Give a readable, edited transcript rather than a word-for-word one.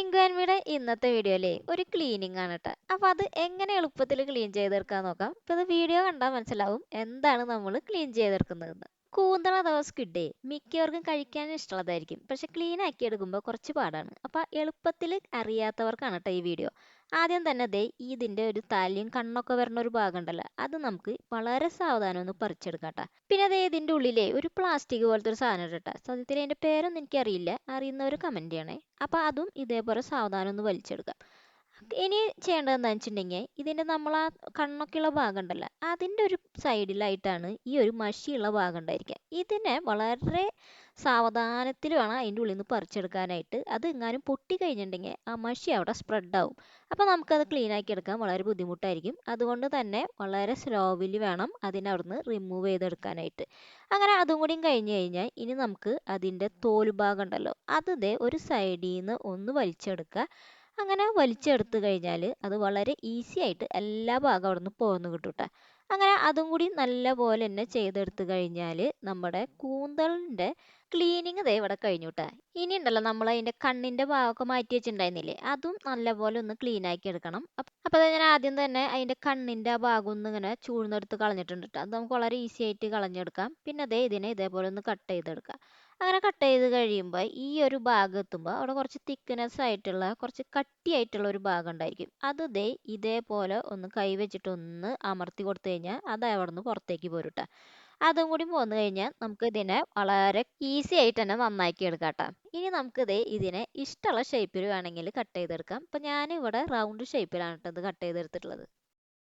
Tinku and മീയുടെ ഇന്നത്തെ വീഡിയോയിലെ ഒരു ക്ലീനിങ് ആണ് കേട്ടോ. അപ്പൊ അത് എങ്ങനെ എളുപ്പത്തിൽ ക്ലീൻ ചെയ്തെടുക്കാൻ നോക്കാം. ഇപ്പൊ ഇത് വീഡിയോ കണ്ടാൽ മനസ്സിലാവും എന്താണ് നമ്മൾ ക്ലീൻ ചെയ്തെടുക്കുന്നതെന്ന്. കൂന്തൾ അഥവാ സ്ക്വിഡ് മിക്കവർക്കും കഴിക്കാൻ ഇഷ്ടമുള്ളതായിരിക്കും, പക്ഷെ ക്ലീൻ ആക്കി എടുക്കുമ്പോൾ കുറച്ച് പാടാണ്. അപ്പൊ എളുപ്പത്തിൽ അറിയാത്തവർക്കാണ് കേട്ടോ ഈ വീഡിയോ. ആദ്യം തന്നെ ദേ ഇതിന്റെ ഒരു തലയും കണ്ണൊക്കെ വരുന്ന ഒരു ഭാഗം ഉണ്ടല്ലോ, അത് നമുക്ക് വളരെ സാവധാനം ഒന്ന് പറിച്ചെടുക്കാം ട്ടാ. പിന്നെ ദേ ഇതിന്റെ ഉള്ളിലെ ഒരു പ്ലാസ്റ്റിക് പോലത്തെ ഒരു സാധനം ഉണ്ട് ട്ടാ. സത്യത്തിൽ അതിന്റെ പേരൊന്നും എനിക്കറിയില്ല, അറിയുന്നവർ കമന്റ് ചെയ്യണേ. അപ്പൊ അതും ഇതേപോലെ സാവധാനം ഒന്ന് വലിച്ചെടുക്കാം. ഇനി ചെയ്യേണ്ടത് എന്താ വെച്ചിട്ടുണ്ടെങ്കിൽ ഇതിന്റെ നമ്മൾ ആ കണ്ണൊക്കെയുള്ള ഭാഗം ഉണ്ടല്ലോ, അതിന്റെ ഒരു സൈഡിലായിട്ടാണ് ഈ ഒരു മഷിയുള്ള ഭാഗം ഉണ്ടായിരിക്കുക. ഇതിനെ വളരെ സാവധാനത്തിൽ വേണം അതിൻ്റെ ഉള്ളിൽ നിന്ന് പറിച്ചെടുക്കാനായിട്ട്. അത് എങ്ങാനും പൊട്ടി കഴിഞ്ഞിട്ടുണ്ടെങ്കിൽ ആ മഷി അവിടെ സ്പ്രെഡ് ആവും. അപ്പോൾ നമുക്കത് ക്ലീൻ ആക്കി എടുക്കാൻ വളരെ ബുദ്ധിമുട്ടായിരിക്കും. അതുകൊണ്ട് തന്നെ വളരെ സ്ലോവിൽ വേണം അതിനെ അവിടുന്ന് റിമൂവ് ചെയ്തെടുക്കാനായിട്ട്. അങ്ങനെ അതും കൂടിയും കഴിഞ്ഞ് കഴിഞ്ഞാൽ ഇനി നമുക്ക് അതിൻ്റെ തോൽ ഭാഗം ഉണ്ടല്ലോ, അത് ദേ ഒരു സൈഡിൽ നിന്ന് ഒന്ന് വലിച്ചെടുക്കുക. അങ്ങനെ വലിച്ചെടുത്ത് കഴിഞ്ഞാൽ അത് വളരെ ഈസി ആയിട്ട് എല്ലാ ഭാഗവും അവിടെ നിന്ന് പോന്ന് കിട്ടും ട്ടോ. അങ്ങനെ അതും കൂടി നല്ല പോലെ തന്നെ ചെയ്തെടുത്ത് കഴിഞ്ഞാൽ നമ്മുടെ കൂന്തളിൻ്റെ ക്ലീനിങ് ദേ ഇവിടെ കഴിഞ്ഞു ട്ടോ. ഇനി ഉണ്ടല്ലോ നമ്മൾ അതിൻ്റെ കണ്ണിൻ്റെ ഭാഗമൊക്കെ മാറ്റി വെച്ചിട്ടുണ്ടായിരുന്നില്ലേ, അതും നല്ലപോലെ ഒന്ന് ക്ലീൻ ആക്കി എടുക്കണം. അപ്പോൾ അത് ഞാൻ ആദ്യം തന്നെ അതിൻ്റെ കണ്ണിൻ്റെ ആ ഭാഗം ഒന്ന് ഇങ്ങനെ ചൂഴ്ന്നെടുത്ത് കളഞ്ഞിട്ടുണ്ട് ട്ടോ. അത് നമുക്ക് വളരെ ഈസി ആയിട്ട് കളഞ്ഞെടുക്കാം. പിന്നെ ദേ ഇതിനെ ഇതേപോലെ ഒന്ന് കട്ട് ചെയ്തെടുക്കാം. അങ്ങനെ കട്ട് ചെയ്ത് കഴിയുമ്പോൾ ഈ ഒരു ഭാഗം എത്തുമ്പോൾ അവിടെ കുറച്ച് തിക്നെസ് ആയിട്ടുള്ള കുറച്ച് കട്ടിയായിട്ടുള്ള ഒരു ഭാഗം ഉണ്ടായിരിക്കും. അത് ദേ ഇതേപോലെ ഒന്ന് കൈ വെച്ചിട്ട് ഒന്ന് അമർത്തി കൊടുത്തു കഴിഞ്ഞാൽ അത് അവിടെ നിന്ന് പുറത്തേക്ക് പോരും ട്ടോ. അതും കൂടി പോന്നു കഴിഞ്ഞാൽ നമുക്ക് ഇതിനെ വളരെ ഈസി ആയിട്ട് തന്നെ നന്നാക്കി എടുക്കാം ട്ടോ. ഇനി നമുക്ക് ഇതിനെ ഇഷ്ടമുള്ള ഷേപ്പിൽ വേണമെങ്കിൽ കട്ട് ചെയ്തെടുക്കാം. അപ്പം ഞാനിവിടെ റൗണ്ട് ഷേപ്പിലാണ് ട്ടോ ഇത് കട്ട് ചെയ്തെടുത്തിട്ടുള്ളത്.